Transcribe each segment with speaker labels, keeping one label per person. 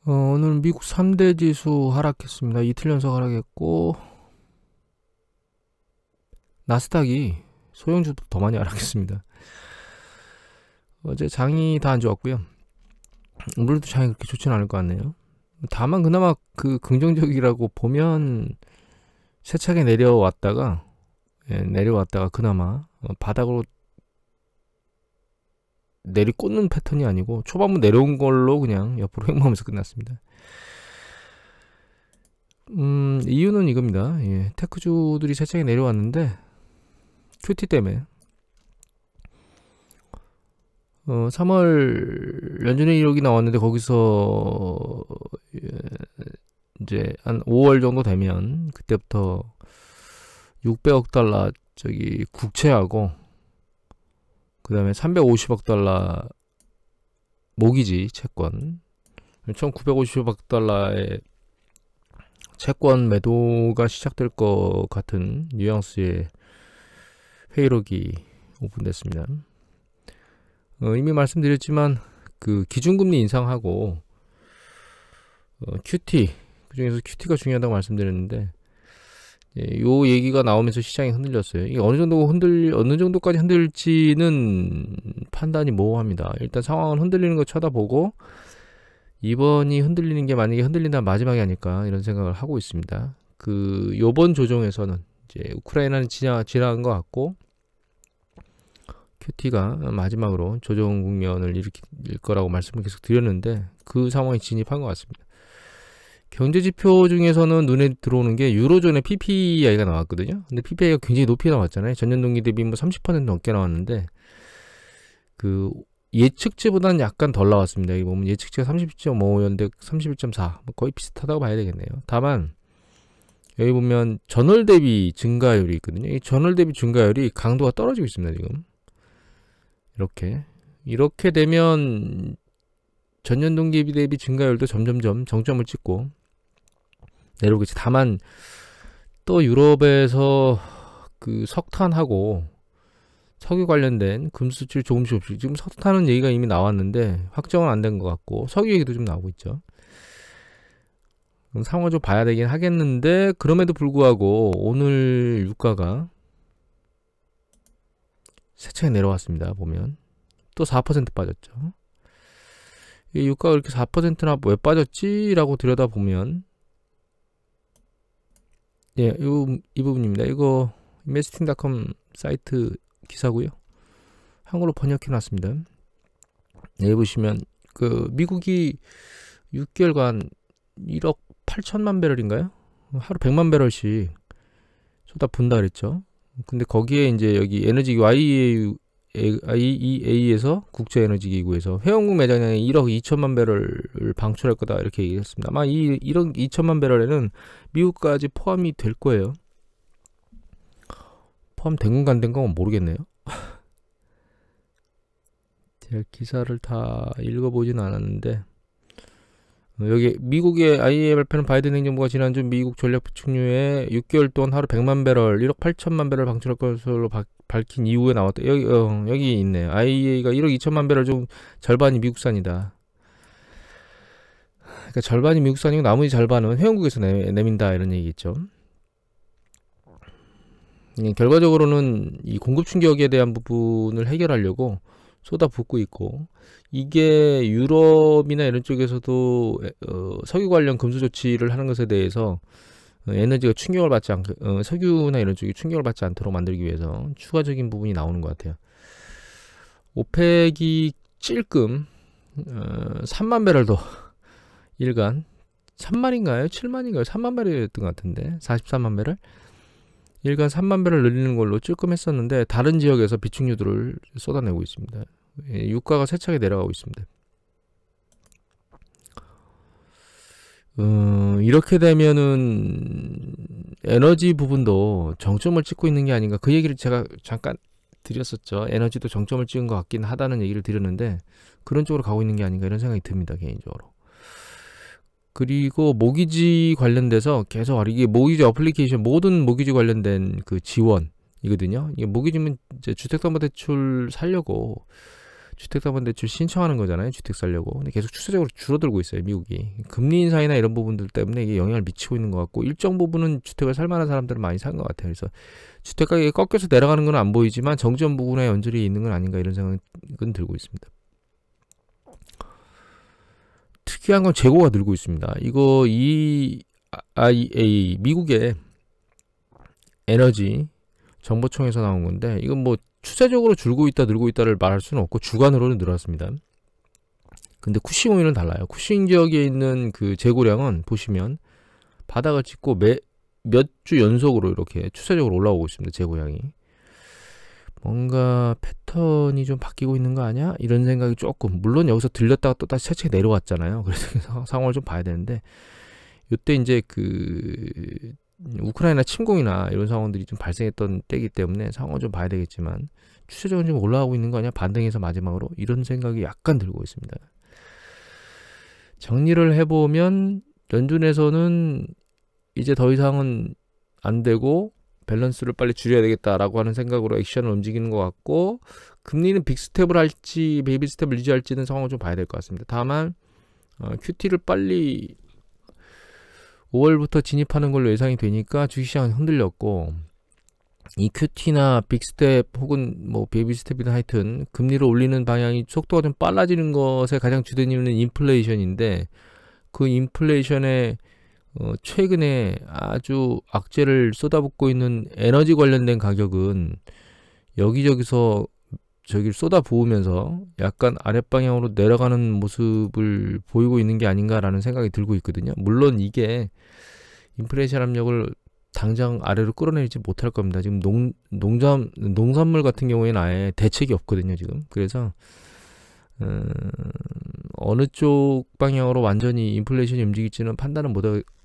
Speaker 1: 오늘 미국 3대 지수 하락했습니다. 이틀 연속 하락했고, 나스닥이 소형주도 더 많이 하락했습니다. 어제 장이 다 안 좋았고요. 오늘도 장이 그렇게 좋지는 않을 것 같네요. 다만 그나마 그 긍정적이라고 보면 세차게 내려왔다가 그나마 바닥으로 내리꽂는 패턴이 아니고 초반부 내려온 걸로 그냥 옆으로 횡보하면서 끝났습니다. 이유는 이겁니다. 테크주들이 세차게 내려왔는데 QT 때문에 3월 연준의 이력이 나왔는데 거기서 이제 한 5월 정도 되면 그때부터 600억 달러 국채하고 그 다음에 350억 달러 모기지 채권 총 950억 달러의 채권 매도가 시작될 것 같은 뉘앙스의 회의록이 오픈됐습니다. 이미 말씀드렸지만 그 기준금리 인상하고 QT 그중에서 QT가 중요하다고 말씀드렸는데 요 얘기가 나오면서 시장이 흔들렸어요. 이게 어느 정도까지 흔들지는 판단이 모호합니다. 일단 상황은 흔들리는 거 쳐다보고 이번이 흔들리는 게 만약에 흔들린다면 마지막이 아닐까 이런 생각을 하고 있습니다. 요번 조정에서는 이제 우크라이나는 지나간 것 같고 QT가 마지막으로 조정 국면을 일으킬 거라고 말씀을 계속 드렸는데 그 상황에 진입한 것 같습니다. 경제지표 중에서는 눈에 들어오는 게 유로존의 PPI가 나왔거든요. 근데 PPI가 굉장히 높이 나왔잖아요. 전년 동기 대비 30% 넘게 나왔는데 그 예측치보다는 약간 덜 나왔습니다. 여기 보면 예측치가 30.5였는데 31.4 거의 비슷하다고 봐야 되겠네요. 다만 여기 보면 전월 대비 증가율이 있거든요. 이 전월 대비 증가율이 강도가 떨어지고 있습니다. 지금 이렇게 되면 전년 동기 대비 증가율도 점점점 정점을 찍고 내려오겠지. 다만 또 유럽에서 그 석탄하고 석유 관련된 금수출 조금씩 지금 석탄은 얘기가 이미 나왔는데 확정은 안 된 것 같고 석유 얘기도 좀 나오고 있죠. 상황을 좀 봐야 되긴 하겠는데 그럼에도 불구하고 오늘 유가가 세차게 내려왔습니다. 보면 또 4% 빠졌죠. 이 유가가 이렇게 4%나 왜 빠졌지라고 들여다보면 이 부분입니다. 이거 investing.com 사이트 기사고요. 한글로 번역해 놨습니다. 여기 보시면 그 미국이 6개월간 1억 8천만 배럴인가요? 하루 100만 배럴씩 쏟아붓는다 그랬죠. 근데 거기에 이제 여기 에너지 IEA에서 국제에너지기구에서 회원국 매장량의 1억 2천만 배럴을 방출할 거다 이렇게 얘기했습니다. 아마 이 1억 2천만 배럴에는 미국까지 포함이 될 거예요. 포함된 건가 안 된 건가 모르겠네요. 제가 기사를 다 읽어보진 않았는데 여기 미국의 IEA 발표는 바이든 행정부가 지난주 미국 전력 비축유에 6개월 동안 하루 100만 배럴, 1억 8천만 배럴 방출할 것으로 밝힌 이후에 나왔다. 여기 있네요. IEA가 1억 2천만 배럴 중 절반이 미국산이다. 그러니까 절반이 미국산이고 나머지 절반은 회원국에서 내민다 이런 얘기겠죠. 결과적으로는 이 공급 충격에 대한 부분을 해결하려고 쏟아붓고 있고 이게 유럽이나 이런 쪽에서도 석유 관련 금수 조치를 하는 것에 대해서 에너지가 충격을 받지 않게 석유나 이런 쪽이 충격을 받지 않도록 만들기 위해서 추가적인 부분이 나오는 것 같아요. 오펙이 찔끔 3만 배럴 더 일간 3만인가요? 7만인가요? 3만 배럴이었던 것 같은데 43만 배럴 일간 3만 배럴 늘리는 걸로 찔끔 했었는데 다른 지역에서 비축유들을 쏟아내고 있습니다. 유가가 세차게 내려가고 있습니다. 이렇게 되면은 에너지 부분도 정점을 찍고 있는 게 아닌가 그 얘기를 제가 잠깐 드렸었죠. 에너지도 정점을 찍은 것 같긴 하다는 얘기를 드렸는데 그런 쪽으로 가고 있는 게 아닌가 이런 생각이 듭니다. 개인적으로. 그리고 모기지 관련돼서 계속 이게 모기지 어플리케이션 모든 모기지 관련된 그 지원이거든요. 이게 모기지면 이제 주택담보대출 살려고 주택담보대출 신청하는 거잖아요. 주택 살려고. 근데 계속 추세적으로 줄어들고 있어요. 미국이. 금리 인상이나 이런 부분들 때문에 이게 영향을 미치고 있는 것 같고 일정 부분은 주택을 살 만한 사람들은 많이 산 것 같아요. 그래서 주택 가격이 꺾여서 내려가는 건 안 보이지만 정점 부분에 연줄이 있는 건 아닌가 이런 생각은 들고 있습니다. 특이한 건 재고가 늘고 있습니다. 이거 EIA 미국의 에너지 정보청에서 나온 건데 이건 뭐 추세적으로 줄고 있다 늘고 있다를 말할 수는 없고 주간으로는 늘었습니다. 근데 쿠싱 오일은 달라요. 쿠싱 지역에 있는 그 재고량은 보시면 바닥을 찍고 몇 주 연속으로 이렇게 추세적으로 올라오고 있습니다. 재고량이. 뭔가 패턴이 좀 바뀌고 있는 거 아니야? 이런 생각이 조금, 물론 여기서 들렸다가 또 다시 차츰 내려왔잖아요. 그래서 상황을 좀 봐야 되는데 이때 이제 그 우크라이나 침공이나 이런 상황들이 좀 발생했던 때이기 때문에 상황을 좀 봐야 되겠지만 추세적으로 좀 올라가고 있는 거 아니야? 반등해서 마지막으로 이런 생각이 약간 들고 있습니다. 정리를 해보면 연준에서는 이제 더 이상은 안 되고 밸런스를 빨리 줄여야 되겠다라고 하는 생각으로 액션을 움직이는 것 같고 금리는 빅스텝을 할지 베이비 스텝을 유지할지는 상황을 좀 봐야 될 것 같습니다. 다만 QT를 빨리 5월부터 진입하는 걸로 예상이 되니까 주식시장은 흔들렸고 이 QT나 빅스텝 혹은 뭐 베이비 스텝이든 하여튼 금리를 올리는 방향이 속도가 좀 빨라지는 것에 가장 주된 이유는 인플레이션인데 그 인플레이션에 최근에 아주 악재를 쏟아붓고 있는 에너지 관련된 가격은 여기저기서 저기를 쏟아부으면서 약간 아랫방향으로 내려가는 모습을 보이고 있는 게 아닌가라는 생각이 들고 있거든요. 물론 이게 인플레이션 압력을 당장 아래로 끌어내리지 못할 겁니다. 지금 농산물 같은 경우에는 아예 대책이 없거든요. 지금. 그래서 어느 쪽 방향으로 완전히 인플레이션이 움직일지는 판단은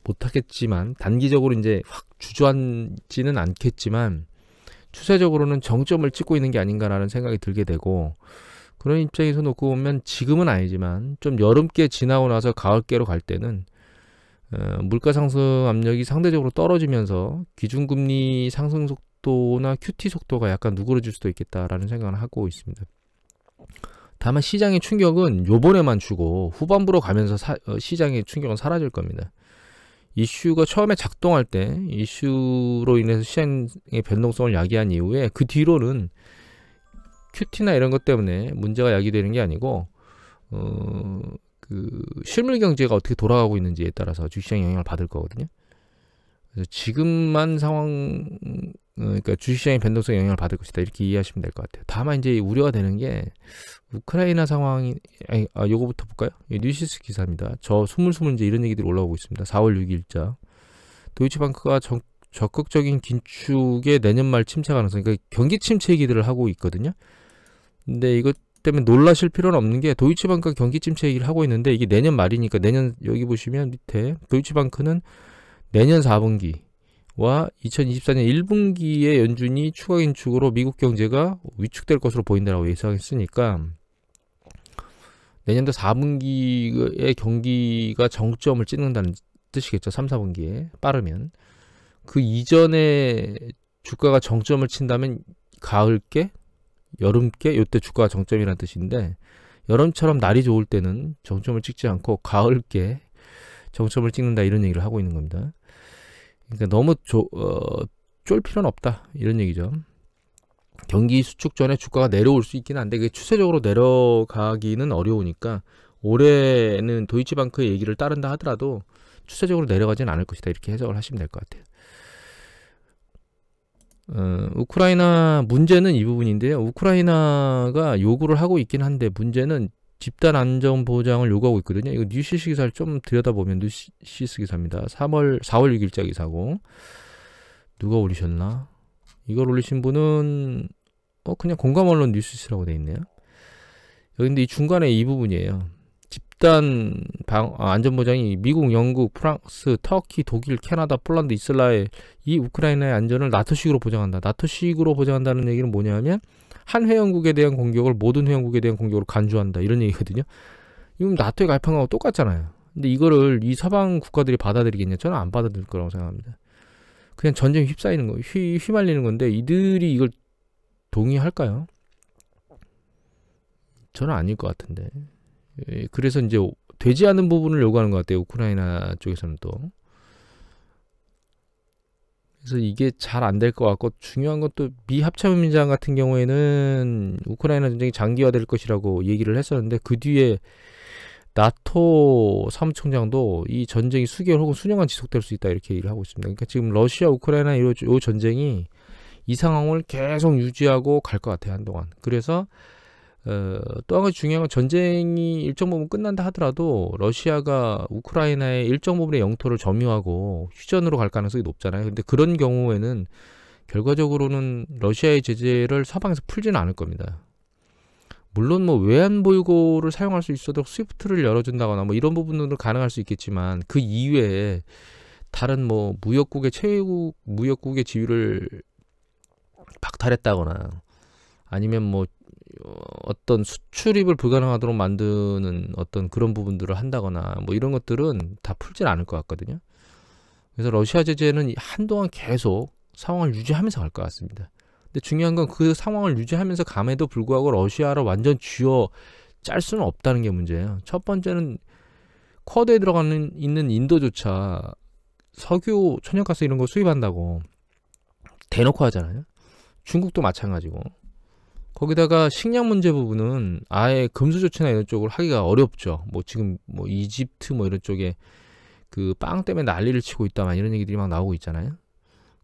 Speaker 1: 못하겠지만 단기적으로 이제 확 주저앉지는 않겠지만 추세적으로는 정점을 찍고 있는 게 아닌가라는 생각이 들게 되고 그런 입장에서 놓고 보면 지금은 아니지만 좀 여름께 지나고 나서 가을께로 갈 때는 물가 상승 압력이 상대적으로 떨어지면서 기준금리 상승 속도나 QT 속도가 약간 누그러질 수도 있겠다라는 생각을 하고 있습니다. 다만 시장의 충격은 요번에만 주고 후반부로 가면서 시장의 충격은 사라질 겁니다. 이슈가 처음에 작동할 때 이슈로 인해서 시장의 변동성을 야기한 이후에 그 뒤로는 QT나 이런 것 때문에 문제가 야기되는 게 아니고 그 실물 경제가 어떻게 돌아가고 있는지에 따라서 주식시장에 영향을 받을 거거든요. 그래서 지금만 상황 그러니까 주식시장의 변동성에 영향을 받을 것이다 이렇게 이해하시면 될 것 같아요. 다만 이제 우려가 되는 게 우크라이나 상황이 요거부터 볼까요? 뉴시스 기사입니다. 저 스물스물 이제 이런 얘기들이 올라오고 있습니다. 4월 6일자 도이치방크가 적극적인 긴축에 내년 말 침체 가능성, 그러니까 경기 침체 얘기들을 하고 있거든요. 근데 이것 때문에 놀라실 필요는 없는 게 도이치방크가 경기 침체 얘기를 하고 있는데 이게 내년 말이니까 내년 여기 보시면 밑에 도이치방크는 내년 4분기와 2024년 1분기에 연준이 추가 긴축으로 미국 경제가 위축될 것으로 보인다고 예상했으니까 내년도 4분기의 경기가 정점을 찍는다는 뜻이겠죠. 3, 4분기에 빠르면. 그 이전에 주가가 정점을 친다면 가을께, 여름께 이때 주가가 정점이라는 뜻인데 여름처럼 날이 좋을 때는 정점을 찍지 않고 가을께 정점을 찍는다 이런 얘기를 하고 있는 겁니다. 그러니까 너무 쫄 필요는 없다 이런 얘기죠. 경기 수축 전에 주가가 내려올 수 있긴 한데 그게 추세적으로 내려가기는 어려우니까 올해는 도이치방크의 얘기를 따른다 하더라도 추세적으로 내려가지는 않을 것이다 이렇게 해석을 하시면 될 것 같아요. 우크라이나 문제는 이 부분인데요. 우크라이나가 요구를 하고 있긴 한데 문제는 집단 안전 보장을 요구하고 있거든요. 이거 뉴시스 기사를 좀 들여다보면 뉴시스 기사입니다. 4월 6일자 기사고 누가 올리셨나? 이걸 올리신 분은 그냥 공감 언론 뉴시스라고 돼 있네요. 근데 이 중간에 이 부분이에요. 집단 안전 보장이 미국, 영국, 프랑스, 터키, 독일, 캐나다, 폴란드, 이스라엘 이 우크라이나의 안전을 나토식으로 보장한다. 나토식으로 보장한다는 얘기는 뭐냐면 한 회원국에 대한 공격을 모든 회원국에 대한 공격으로 간주한다 이런 얘기거든요. 이건 나토에 가입한 거하고 똑같잖아요. 근데 이거를 이 서방 국가들이 받아들이겠냐? 저는 안 받아들일 거라고 생각합니다. 그냥 전쟁에 휩싸이는 거, 휘말리는 건데 이들이 이걸 동의할까요? 저는 아닐 것 같은데. 그래서 이제 되지 않는 부분을 요구하는 것 같아요. 우크라이나 쪽에서는 또. 그래서 이게 잘 안 될 것 같고, 중요한 건 또 미 합참의장 같은 경우에는 우크라이나 전쟁이 장기화될 것이라고 얘기를 했었는데, 그 뒤에 나토 사무총장도 이 전쟁이 수개월 혹은 수년간 지속될 수 있다 이렇게 얘기를 하고 있습니다. 그러니까 지금 러시아 우크라이나 이 전쟁이 이 상황을 계속 유지하고 갈 것 같아요, 한동안. 그래서 또 한 가지 중요한 건, 전쟁이 일정 부분 끝난다 하더라도 러시아가 우크라이나의 일정 부분의 영토를 점유하고 휴전으로 갈 가능성이 높잖아요. 근데 그런 경우에는 결과적으로는 러시아의 제재를 서방에서 풀지는 않을 겁니다. 물론 뭐 외환 보유고를 사용할 수 있어도 스위프트를 열어준다거나 뭐 이런 부분으로 가능할 수 있겠지만, 그 이외에 다른 뭐 무역국의 무역국의 지위를 박탈했다거나 아니면 뭐 어떤 수출입을 불가능하도록 만드는 어떤 그런 부분들을 한다거나 뭐 이런 것들은 다 풀진 않을 것 같거든요. 그래서 러시아 제재는 한동안 계속 상황을 유지하면서 갈 것 같습니다. 근데 중요한 건 그 상황을 유지하면서 감에도 불구하고 러시아를 완전 쥐어 짤 수는 없다는 게 문제예요. 첫 번째는 쿼드에 있는 인도조차 석유, 천연가스 이런 거 수입한다고 대놓고 하잖아요. 중국도 마찬가지고. 거기다가 식량 문제 부분은 아예 금수 조치나 이런 쪽을 하기가 어렵죠. 뭐 지금 뭐 이집트 뭐 이런 쪽에 그 빵 때문에 난리를 치고 있다 막 이런 얘기들이 막 나오고 있잖아요.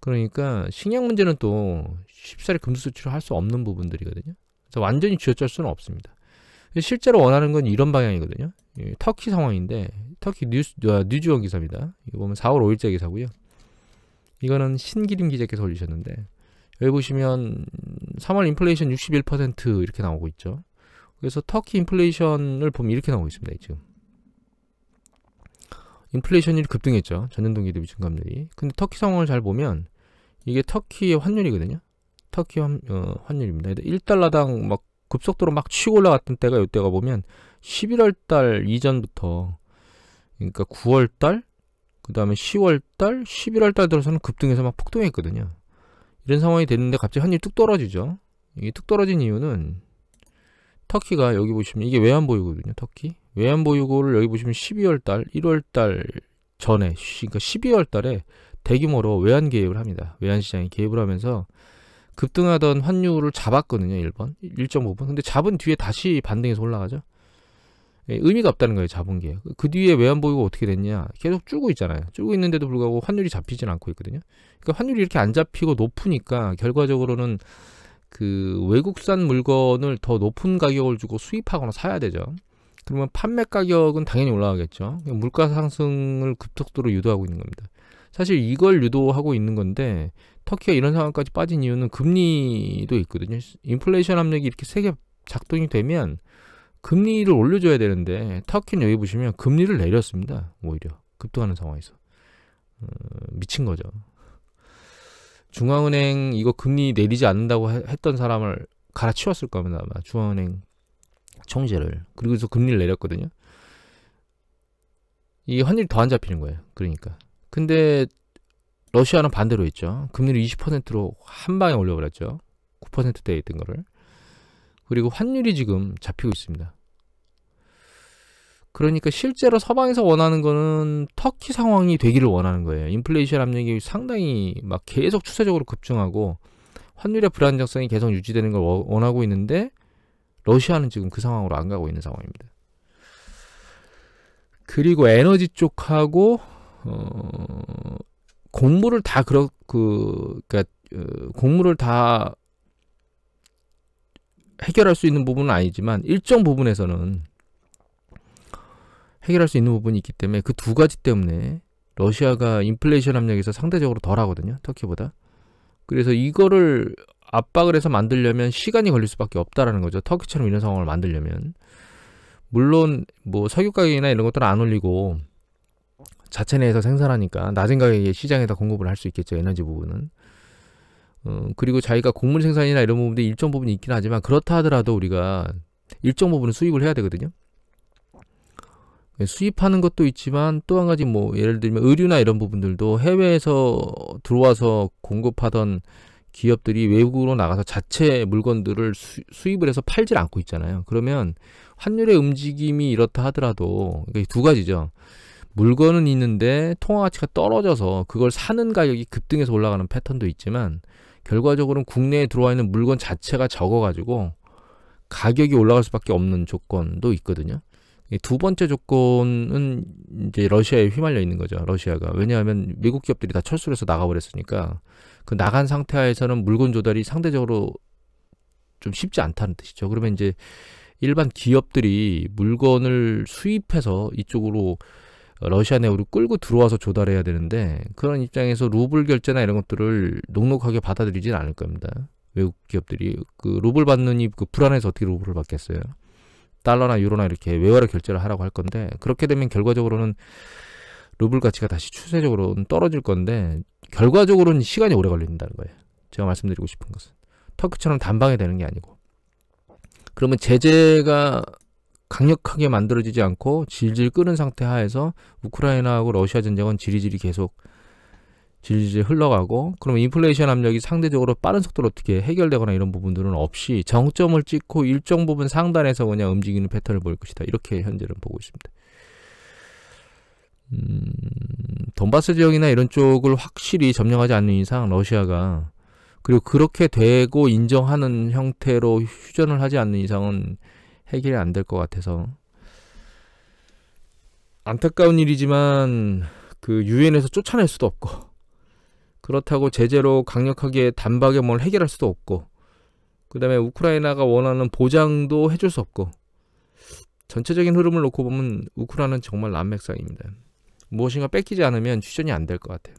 Speaker 1: 그러니까 식량 문제는 또 쉽사리 금수 조치를 할 수 없는 부분들이거든요. 그래서 완전히 쥐어짤 수는 없습니다. 실제로 원하는 건 이런 방향이거든요. 터키 상황인데, 터키 뉴즈원 기사입니다. 이거 보면 4월 5일자 기사고요. 이거는 신기림 기자께서 올리셨는데, 여기 보시면 3월 인플레이션 61% 이렇게 나오고 있죠. 그래서 터키 인플레이션을 보면 이렇게 나오고 있습니다. 지금 인플레이션이 급등했죠. 전년동기 대비 증감률이. 근데 터키 상황을 잘 보면 이게 터키의 환율이거든요. 터키 환율입니다. 1달러당 막 급속도로 막 치고 올라갔던 때가, 이때가 보면 11월 달 이전부터, 그러니까 9월 달, 그 다음에 10월 달, 11월 달 들어서는 급등해서 막 폭등했거든요. 이런 상황이 됐는데 갑자기 환율이 뚝 떨어지죠. 이게 뚝 떨어진 이유는 터키가, 여기 보시면 이게 외환보유고거든요. 터키 외환보유고를 여기 보시면 12월 달, 1월 달 전에, 그러니까 12월 달에 대규모로 외환 개입을 합니다. 외환시장에 개입을 하면서 급등하던 환율을 잡았거든요. 일정 부분. 근데 잡은 뒤에 다시 반등해서 올라가죠. 의미가 없다는 거예요. 잡은 게. 그 뒤에 외환보유고 어떻게 됐냐, 계속 줄고 있잖아요. 줄고 있는데도 불구하고 환율이 잡히진 않고 있거든요. 그러니까 환율이 이렇게 안 잡히고 높으니까 결과적으로는 그 외국산 물건을 더 높은 가격을 주고 수입하거나 사야 되죠. 그러면 판매 가격은 당연히 올라가겠죠. 물가 상승을 급속도로 유도하고 있는 겁니다. 사실 이걸 유도하고 있는 건데, 터키가 이런 상황까지 빠진 이유는 금리도 있거든요. 인플레이션 압력이 이렇게 세게 작동이 되면 금리를 올려줘야 되는데, 터키는 여기 보시면 금리를 내렸습니다. 오히려 급등하는 상황에서. 미친 거죠. 중앙은행 이거 금리 내리지 않는다고 했던 사람을 갈아치웠을 겁니다. 아마 중앙은행 총재를. 그리고서 금리를 내렸거든요. 이 환율이 더 안 잡히는 거예요. 그러니까. 근데 러시아는 반대로 했죠. 금리를 20%로 한 방에 올려버렸죠. 9%대에 있던 거를. 그리고 환율이 지금 잡히고 있습니다. 그러니까 실제로 서방에서 원하는 거는 터키 상황이 되기를 원하는 거예요. 인플레이션 압력이 상당히 막 계속 추세적으로 급증하고 환율의 불안정성이 계속 유지되는 걸 원하고 있는데, 러시아는 지금 그 상황으로 안 가고 있는 상황입니다. 그리고 에너지 쪽하고 공무를 다 공무를 다 해결할 수 있는 부분은 아니지만 일정 부분에서는 해결할 수 있는 부분이 있기 때문에, 그 두 가지 때문에 러시아가 인플레이션 압력에서 상대적으로 덜 하거든요. 터키보다. 그래서 이거를 압박을 해서 만들려면 시간이 걸릴 수밖에 없다라는 거죠. 터키처럼 이런 상황을 만들려면. 물론 뭐 석유 가격이나 이런 것들은 안 올리고 자체 내에서 생산하니까 낮은 가격에 시장에다 공급을 할 수 있겠죠. 에너지 부분은. 그리고 자기가 곡물 생산이나 이런 부분들이 일정 부분이 있긴 하지만, 그렇다 하더라도 우리가 일정 부분은 수입을 해야 되거든요. 수입하는 것도 있지만 또 한 가지, 뭐 예를 들면 의류나 이런 부분들도 해외에서 들어와서 공급하던 기업들이 외국으로 나가서 자체 물건들을 수입을 해서 팔질 않고 있잖아요. 그러면 환율의 움직임이 이렇다 하더라도 그러니까 두 가지죠. 물건은 있는데 통화 가치가 떨어져서 그걸 사는 가격이 급등해서 올라가는 패턴도 있지만 결과적으로는 국내에 들어와 있는 물건 자체가 적어가지고 가격이 올라갈 수밖에 없는 조건도 있거든요. 두 번째 조건은 이제 러시아에 휘말려 있는 거죠. 러시아가. 왜냐하면 미국 기업들이 다 철수를 해서 나가버렸으니까 그 나간 상태에서는 물건 조달이 상대적으로 좀 쉽지 않다는 뜻이죠. 그러면 이제 일반 기업들이 물건을 수입해서 이쪽으로 러시아 내으로 끌고 들어와서 조달해야 되는데 그런 입장에서 루블 결제나 이런 것들을 녹록하게 받아들이진 않을 겁니다. 외국 기업들이 그 루블 받느니 그 불안해서 어떻게 루블을 받겠어요. 달러나 유로나 이렇게 외화로 결제를 하라고 할 건데 그렇게 되면 결과적으로는 루블 가치가 다시 추세적으로는 떨어질 건데 결과적으로는 시간이 오래 걸린다는 거예요. 제가 말씀드리고 싶은 것은 터키처럼 단방에 되는 게 아니고 그러면 제재가 강력하게 만들어지지 않고 질질 끄는 상태 하에서 우크라이나하고 러시아 전쟁은 지리지리 계속 질질 흘러가고 그러면 인플레이션 압력이 상대적으로 빠른 속도로 어떻게 해결되거나 이런 부분들은 없이 정점을 찍고 일정 부분 상단에서 그냥 움직이는 패턴을 보일 것이다. 이렇게 현재는 보고 있습니다. 돈바스 지역이나 이런 쪽을 확실히 점령하지 않는 이상 러시아가 그리고 그렇게 되고 인정하는 형태로 휴전을 하지 않는 이상은 해결이 안 될 것 같아서 안타까운 일이지만 그 유엔에서 쫓아낼 수도 없고 그렇다고 제재로 강력하게 단박에 뭘 해결할 수도 없고 그 다음에 우크라이나가 원하는 보장도 해줄 수 없고 전체적인 흐름을 놓고 보면 우크라이나는 정말 난맥상입니다. 무엇인가 뺏기지 않으면 휴전이 안 될 것 같아요.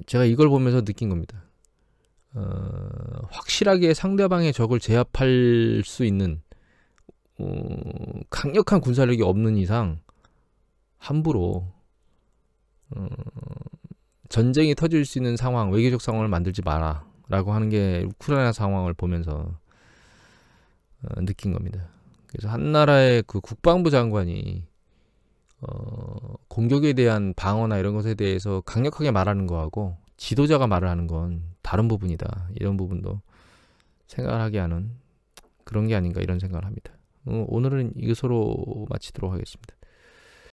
Speaker 1: 제가 이걸 보면서 느낀 겁니다. 확실하게 상대방의 적을 제압할 수 있는 강력한 군사력이 없는 이상 함부로 전쟁이 터질 수 있는 상황, 외교적 상황을 만들지 마라 라고 하는 게 우크라이나 상황을 보면서 느낀 겁니다. 그래서 한 나라의 그 국방부 장관이 공격에 대한 방어나 이런 것에 대해서 강력하게 말하는 거하고 지도자가 말을 하는 건 다른 부분이다. 이런 부분도 생각을 하게 하는 그런 게 아닌가 이런 생각을 합니다. 오늘은 이것으로 마치도록 하겠습니다.